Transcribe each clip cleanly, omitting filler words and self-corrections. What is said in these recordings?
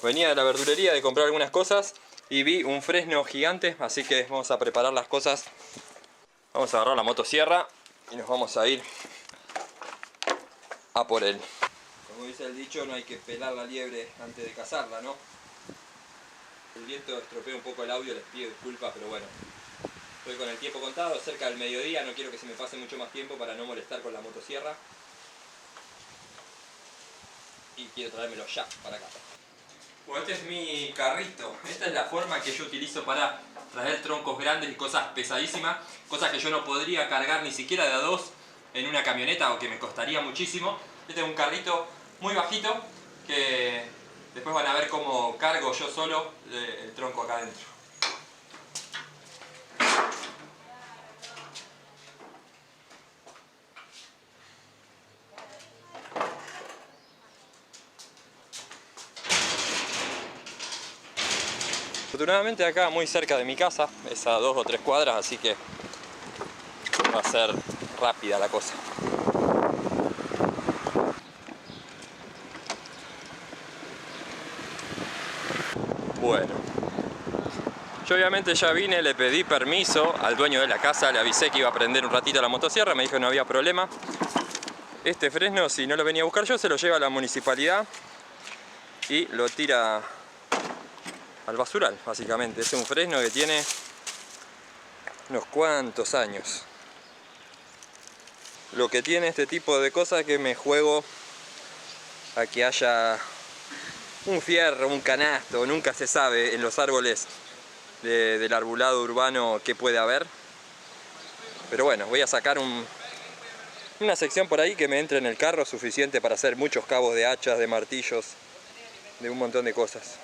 Venía de la verdulería de comprar algunas cosas y vi un fresno gigante, así que vamos a preparar las cosas. Vamos a agarrar la motosierra y nos vamos a ir a por él. Como dice el dicho, no hay que pelar la liebre antes de cazarla, ¿no? El viento estropea un poco el audio, les pido disculpas, pero bueno. Estoy con el tiempo contado, cerca del mediodía, no quiero que se me pase mucho más tiempo para no molestar con la motosierra. Y quiero traérmelo ya para acá. Bueno, este es mi carrito. Esta es la forma que yo utilizo para traer troncos grandes y cosas pesadísimas. Cosas que yo no podría cargar ni siquiera de a dos en una camioneta o que me costaría muchísimo. Este es un carrito muy bajito que después van a ver cómo cargo yo solo el tronco acá adentro. Afortunadamente acá muy cerca de mi casa, es a 2 o 3 cuadras, así que va a ser rápida la cosa. Bueno, yo obviamente ya vine, le pedí permiso al dueño de la casa, le avisé que iba a prender un ratito la motosierra, me dijo que no había problema. Este fresno, si no lo venía a buscar yo, se lo lleva a la municipalidad y lo tira al basural, básicamente. Es un fresno que tiene unos cuantos años. Lo que tiene este tipo de cosas es que me juego a que haya un fierro, un canasto, nunca se sabe en los árboles del arbolado urbano qué puede haber. Pero bueno, voy a sacar una sección por ahí que me entre en el carro suficiente para hacer muchos cabos de hachas, de martillos, de un montón de cosas.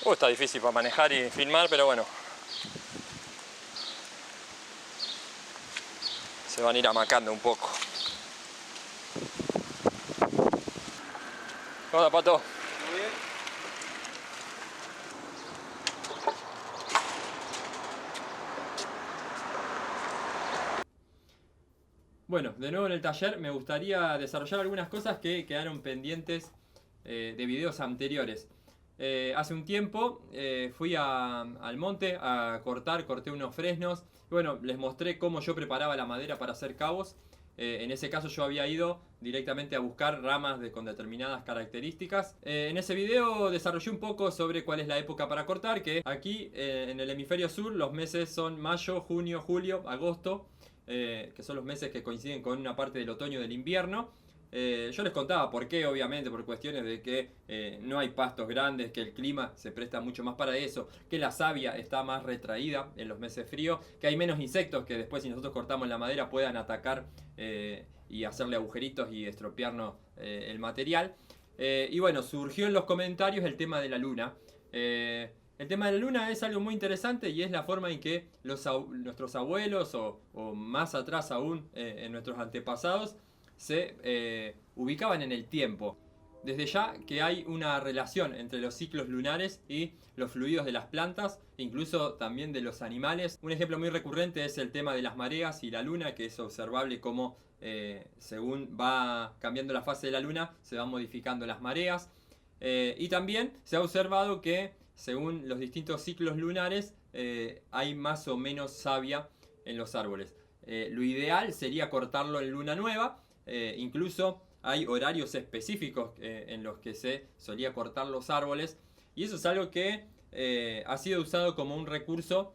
Está difícil para manejar y filmar, pero bueno. Se van a ir amacando un poco. Hola, Pato. ¿Todo bien? Bueno, de nuevo en el taller me gustaría desarrollar algunas cosas que quedaron pendientes de videos anteriores. Hace un tiempo fui al monte a corté unos fresnos. Y bueno, les mostré cómo yo preparaba la madera para hacer cabos. En ese caso yo había ido directamente a buscar ramas con determinadas características. En ese video desarrollé un poco sobre cuál es la época para cortar, que aquí en el hemisferio sur los meses son mayo, junio, julio, agosto, que son los meses que coinciden con una parte del otoño y del invierno. Yo les contaba por qué, obviamente, por cuestiones de que no hay pastos grandes, que el clima se presta mucho más para eso, que la savia está más retraída en los meses fríos, que hay menos insectos que después si nosotros cortamos la madera puedan atacar y hacerle agujeritos y estropearnos el material. Y bueno, surgió en los comentarios el tema de la luna. El tema de la luna es algo muy interesante y es la forma en que nuestros abuelos o más atrás aún en nuestros antepasados se ubicaban en el tiempo. Desde ya que hay una relación entre los ciclos lunares y los fluidos de las plantas, incluso también de los animales. Un ejemplo muy recurrente es el tema de las mareas y la luna, que es observable como según va cambiando la fase de la luna se van modificando las mareas. Y también se ha observado que según los distintos ciclos lunares hay más o menos savia en los árboles. Lo ideal sería cortarlo en luna nueva. Incluso hay horarios específicos en los que se solía cortar los árboles y eso es algo que ha sido usado como un recurso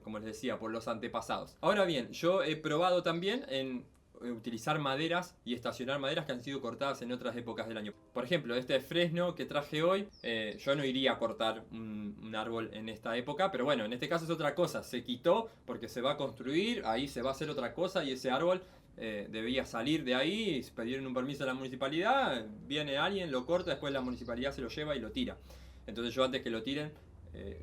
como les decía, por los antepasados. Ahora bien, yo he probado también en utilizar maderas y estacionar maderas que han sido cortadas en otras épocas del año. Por ejemplo, este fresno que traje hoy, yo no iría a cortar un árbol en esta época, pero bueno, en este caso es otra cosa, se quitó porque se va a construir, ahí se va a hacer otra cosa y ese árbol debía salir de ahí, pidieron un permiso a la municipalidad, viene alguien, lo corta, después la municipalidad se lo lleva y lo tira. Entonces yo antes que lo tiren,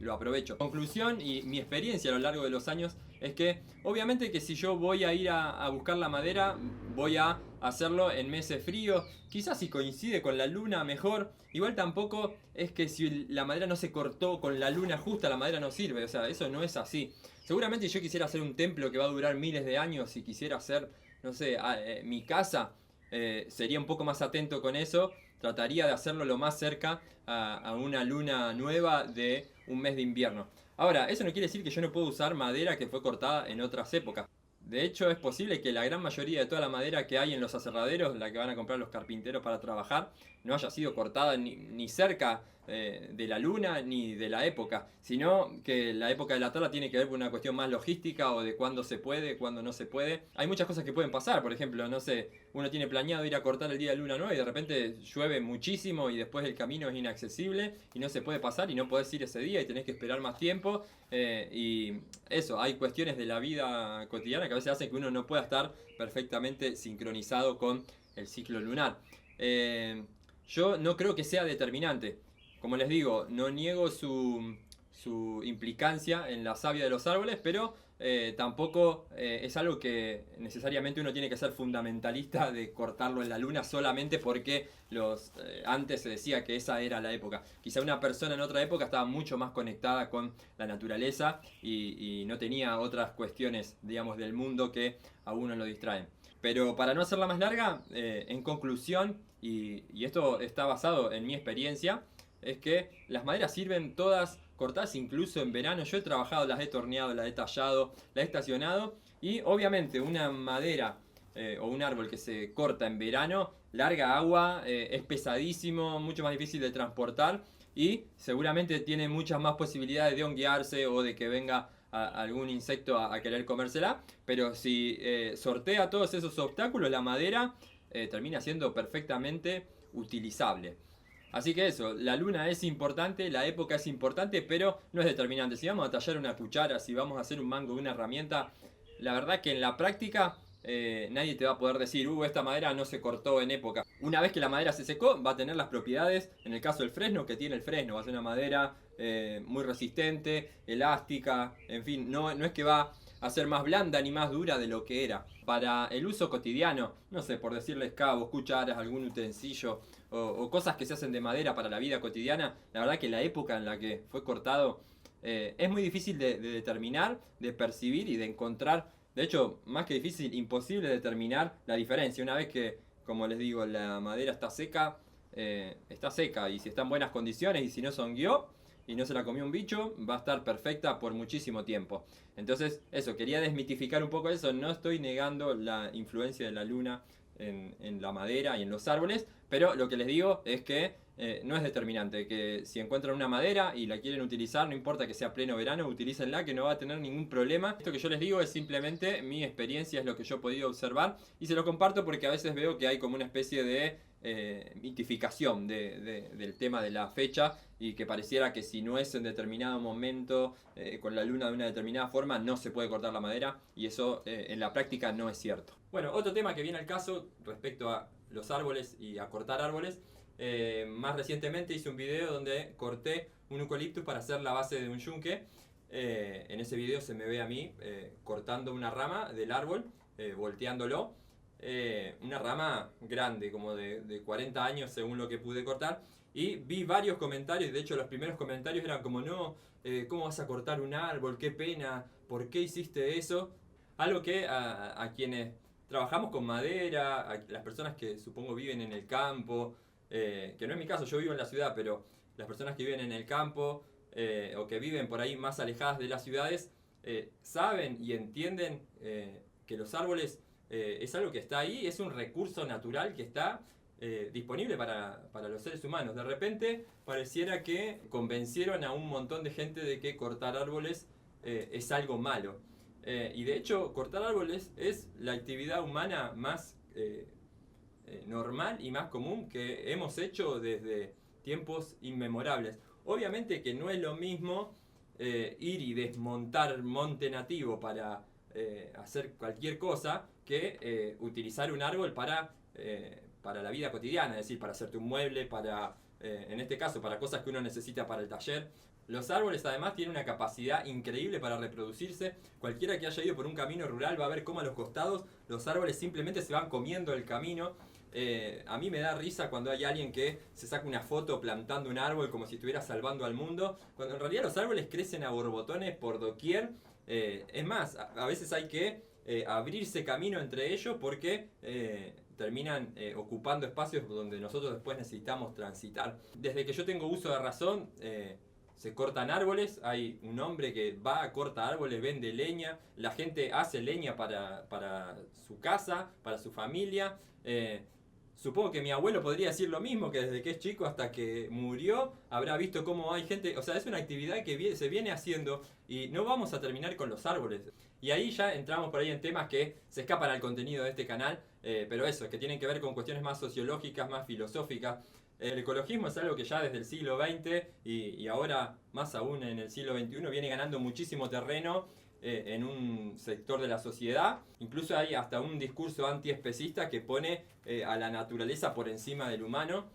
lo aprovecho. Conclusión y mi experiencia a lo largo de los años es que obviamente que si yo voy a ir a buscar la madera, voy a hacerlo en meses fríos, quizás si coincide con la luna mejor. Igual tampoco es que si la madera no se cortó con la luna justa, la madera no sirve, o sea, eso no es así. Seguramente yo quisiera hacer un templo que va a durar miles de años y quisiera hacer, no sé, mi casa, sería un poco más atento con eso. Trataría de hacerlo lo más cerca a una luna nueva de un mes de invierno. Ahora, eso no quiere decir que yo no puedo usar madera que fue cortada en otras épocas. De hecho, es posible que la gran mayoría de toda la madera que hay en los aserraderos, la que van a comprar los carpinteros para trabajar, no haya sido cortada ni cerca de la luna ni de la época, sino que la época de la tala tiene que ver con una cuestión más logística o de cuándo se puede, cuándo no se puede. Hay muchas cosas que pueden pasar, por ejemplo, no sé, uno tiene planeado ir a cortar el día de luna nueva y de repente llueve muchísimo y después el camino es inaccesible y no se puede pasar y no podés ir ese día y tenés que esperar más tiempo. Y eso, hay cuestiones de la vida cotidiana que a veces hacen que uno no pueda estar perfectamente sincronizado con el ciclo lunar. Yo no creo que sea determinante. Como les digo, no niego su implicancia en la savia de los árboles, pero tampoco es algo que necesariamente uno tiene que ser fundamentalista de cortarlo en la luna solamente porque antes se decía que esa era la época. Quizá una persona en otra época estaba mucho más conectada con la naturaleza y no tenía otras cuestiones, digamos, del mundo que a uno lo distraen. Pero para no hacerla más larga, en conclusión, y esto está basado en mi experiencia, es que las maderas sirven todas cortadas incluso en verano. Yo he trabajado, las he torneado, las he tallado, las he estacionado y obviamente una madera o un árbol que se corta en verano larga agua, es pesadísimo, mucho más difícil de transportar y seguramente tiene muchas más posibilidades de honguearse o de que venga algún insecto a querer comérsela. Pero si sortea todos esos obstáculos, la madera termina siendo perfectamente utilizable. Así que eso, la luna es importante, la época es importante, pero no es determinante. Si vamos a tallar una cuchara, si vamos a hacer un mango de una herramienta, la verdad que en la práctica nadie te va a poder decir, esta madera no se cortó en época. Una vez que la madera se secó, va a tener las propiedades, en el caso del fresno, que tiene el fresno. Va a ser una madera muy resistente, elástica, en fin, no es que va a ser más blanda ni más dura de lo que era. Para el uso cotidiano, no sé, por decirles cabos, cucharas, algún utensilio o cosas que se hacen de madera para la vida cotidiana, la verdad que la época en la que fue cortado es muy difícil de determinar, de percibir y de encontrar. De hecho, más que difícil, imposible determinar la diferencia. Una vez que, como les digo, la madera está seca y si está en buenas condiciones y si no se hongueó, y no se la comió un bicho, va a estar perfecta por muchísimo tiempo. Entonces, eso, quería desmitificar un poco eso. No estoy negando la influencia de la luna en la madera y en los árboles, pero lo que les digo es que no es determinante, que si encuentran una madera y la quieren utilizar, no importa que sea pleno verano, utilícenla, que no va a tener ningún problema. Esto que yo les digo es simplemente mi experiencia, es lo que yo he podido observar y se lo comparto porque a veces veo que hay como una especie de mitificación del tema de la fecha, y que pareciera que si no es en determinado momento con la luna de una determinada forma no se puede cortar la madera, y eso en la práctica no es cierto. Bueno, otro tema que viene al caso respecto a los árboles y a cortar árboles. Más recientemente hice un video donde corté un eucaliptus para hacer la base de un yunque. En ese video se me ve a mí cortando una rama del árbol, volteándolo. Una rama grande, como de 40 años según lo que pude cortar. Y vi varios comentarios, de hecho los primeros comentarios eran como: no, ¿cómo vas a cortar un árbol? ¡Qué pena! ¿Por qué hiciste eso? Algo que a quienes trabajamos con madera, a las personas que supongo viven en el campo, que no es mi caso, yo vivo en la ciudad, pero las personas que viven en el campo o que viven por ahí más alejadas de las ciudades, saben y entienden que los árboles es algo que está ahí, es un recurso natural que está disponible para los seres humanos. De repente pareciera que convencieron a un montón de gente de que cortar árboles es algo malo. Y de hecho, cortar árboles es la actividad humana más normal y más común que hemos hecho desde tiempos inmemorables. Obviamente que no es lo mismo ir y desmontar monte nativo para hacer cualquier cosa que utilizar un árbol para la vida cotidiana, es decir, para hacerte un mueble, para, en este caso, para cosas que uno necesita para el taller. Los árboles además tienen una capacidad increíble para reproducirse. Cualquiera que haya ido por un camino rural va a ver cómo a los costados los árboles simplemente se van comiendo el camino. A mí me da risa cuando hay alguien que se saca una foto plantando un árbol como si estuviera salvando al mundo, cuando en realidad los árboles crecen a borbotones por doquier. Es más, a veces hay que abrirse camino entre ellos porque terminan ocupando espacios donde nosotros después necesitamos transitar. Desde que yo tengo uso de razón, se cortan árboles. Hay un hombre que va a cortar árboles, vende leña, la gente hace leña para su casa, para su familia. Supongo que mi abuelo podría decir lo mismo, que desde que es chico hasta que murió habrá visto cómo hay gente. O sea, es una actividad que se viene haciendo y no vamos a terminar con los árboles. Y ahí ya entramos por ahí en temas que se escapan al contenido de este canal, pero eso, que tienen que ver con cuestiones más sociológicas, más filosóficas. El ecologismo es algo que ya desde el siglo XX y ahora más aún en el siglo XXI viene ganando muchísimo terreno en un sector de la sociedad. Incluso hay hasta un discurso antiespecista que pone a la naturaleza por encima del humano.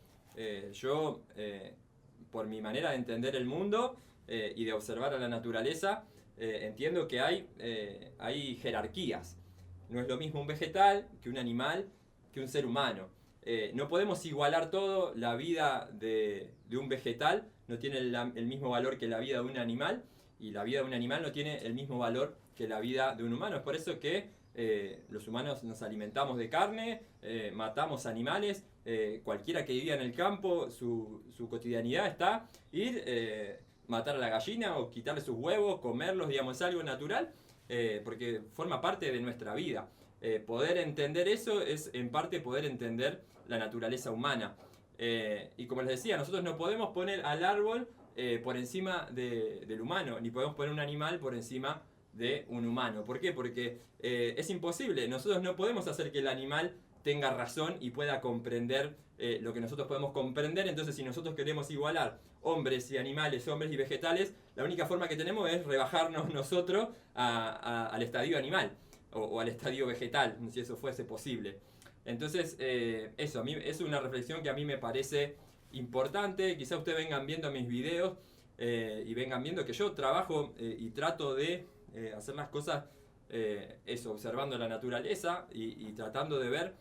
Yo, por mi manera de entender el mundo y de observar a la naturaleza, entiendo que hay jerarquías. No es lo mismo un vegetal que un animal, que un ser humano. No podemos igualar todo. La vida de un vegetal no tiene el mismo valor que la vida de un animal, y la vida de un animal no tiene el mismo valor que la vida de un humano. Es por eso que los humanos nos alimentamos de carne, matamos animales. Cualquiera que vivía en el campo, su cotidianidad está ir, matar a la gallina o quitarle sus huevos, comerlos, digamos, es algo natural, porque forma parte de nuestra vida. Poder entender eso es en parte poder entender la naturaleza humana. Y como les decía, nosotros no podemos poner al árbol por encima del humano, ni podemos poner un animal por encima de un humano. ¿Por qué? Porque es imposible. Nosotros no podemos hacer que el animal tenga razón y pueda comprender lo que nosotros podemos comprender. Entonces, si nosotros queremos igualar hombres y animales, hombres y vegetales, la única forma que tenemos es rebajarnos nosotros al estadio animal o al estadio vegetal, si eso fuese posible. Entonces, eso, a mí es una reflexión que a mí me parece importante. Quizá ustedes vengan viendo mis videos y vengan viendo que yo trabajo y trato de hacer las cosas, eso, observando la naturaleza y tratando de ver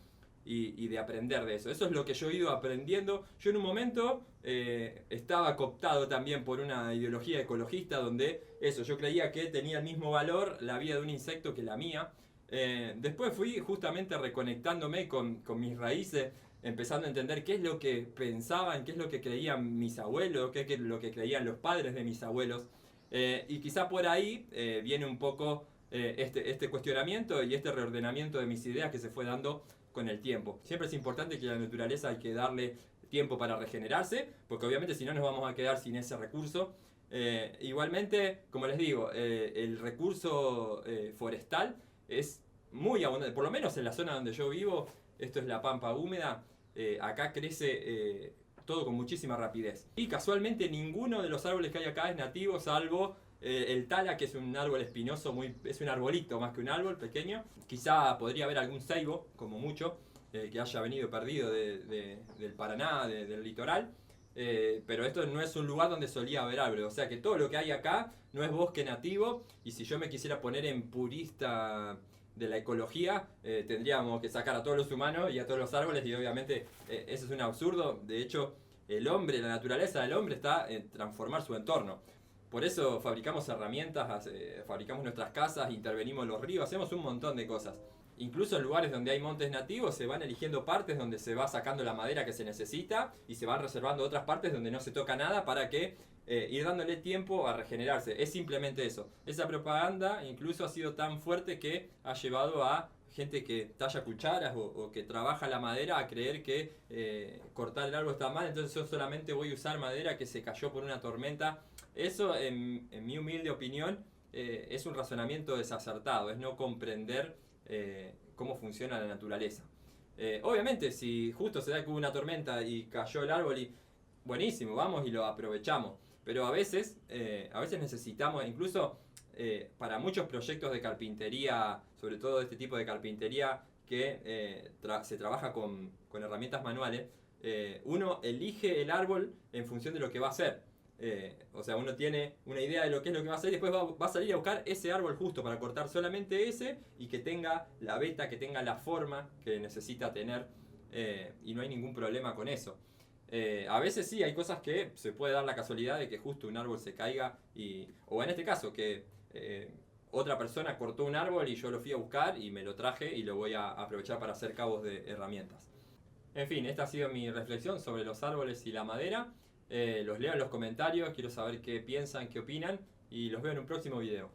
y de aprender de eso. Eso es lo que yo he ido aprendiendo. Yo en un momento estaba cooptado también por una ideología ecologista donde eso, yo creía que tenía el mismo valor la vida de un insecto que la mía. Después fui justamente reconectándome con mis raíces empezando a entender qué es lo que pensaban, qué es lo que creían mis abuelos, qué es lo que creían los padres de mis abuelos. Y quizá por ahí viene un poco este cuestionamiento y este reordenamiento de mis ideas que se fue dando con el tiempo. Siempre es importante que a la naturaleza hay que darle tiempo para regenerarse, porque obviamente si no nos vamos a quedar sin ese recurso. Igualmente, como les digo, el recurso forestal es muy abundante, por lo menos en la zona donde yo vivo, esto es la pampa húmeda, acá crece todo con muchísima rapidez. Y casualmente ninguno de los árboles que hay acá es nativo, salvo el tala, que es un árbol espinoso, es un arbolito más que un árbol pequeño. Quizá podría haber algún ceibo, como mucho, que haya venido perdido del Paraná, del litoral. Pero esto no es un lugar donde solía haber árboles, o sea que todo lo que hay acá no es bosque nativo, y si yo me quisiera poner en purista de la ecología, tendríamos que sacar a todos los humanos y a todos los árboles, y obviamente eso es un absurdo. De hecho, el hombre, la naturaleza del hombre está en transformar su entorno. Por eso fabricamos herramientas, fabricamos nuestras casas, intervenimos los ríos, hacemos un montón de cosas. Incluso en lugares donde hay montes nativos se van eligiendo partes donde se va sacando la madera que se necesita y se van reservando otras partes donde no se toca nada para que ir dándole tiempo a regenerarse. Es simplemente eso. Esa propaganda incluso ha sido tan fuerte que ha llevado a gente que talla cucharas o que trabaja la madera a creer que cortar el árbol está mal, entonces yo solamente voy a usar madera que se cayó por una tormenta. Eso, en mi humilde opinión, es un razonamiento desacertado, es no comprender cómo funciona la naturaleza. Obviamente, si justo se da que hubo una tormenta y cayó el árbol, y buenísimo, vamos y lo aprovechamos. Pero a veces necesitamos, incluso para muchos proyectos de carpintería, sobre todo de este tipo de carpintería que se trabaja con herramientas manuales, uno elige el árbol en función de lo que va a hacer. O sea, uno tiene una idea de lo que es lo que va a hacer y después va a salir a buscar ese árbol justo para cortar solamente ese y que tenga la veta, que tenga la forma que necesita tener, y no hay ningún problema con eso. A veces sí, hay cosas que se puede dar la casualidad de que justo un árbol se caiga o en este caso que otra persona cortó un árbol y yo lo fui a buscar y me lo traje y lo voy a aprovechar para hacer cabos de herramientas. En fin, esta ha sido mi reflexión sobre los árboles y la madera. Los leo en los comentarios, quiero saber qué piensan, qué opinan, y los veo en un próximo video.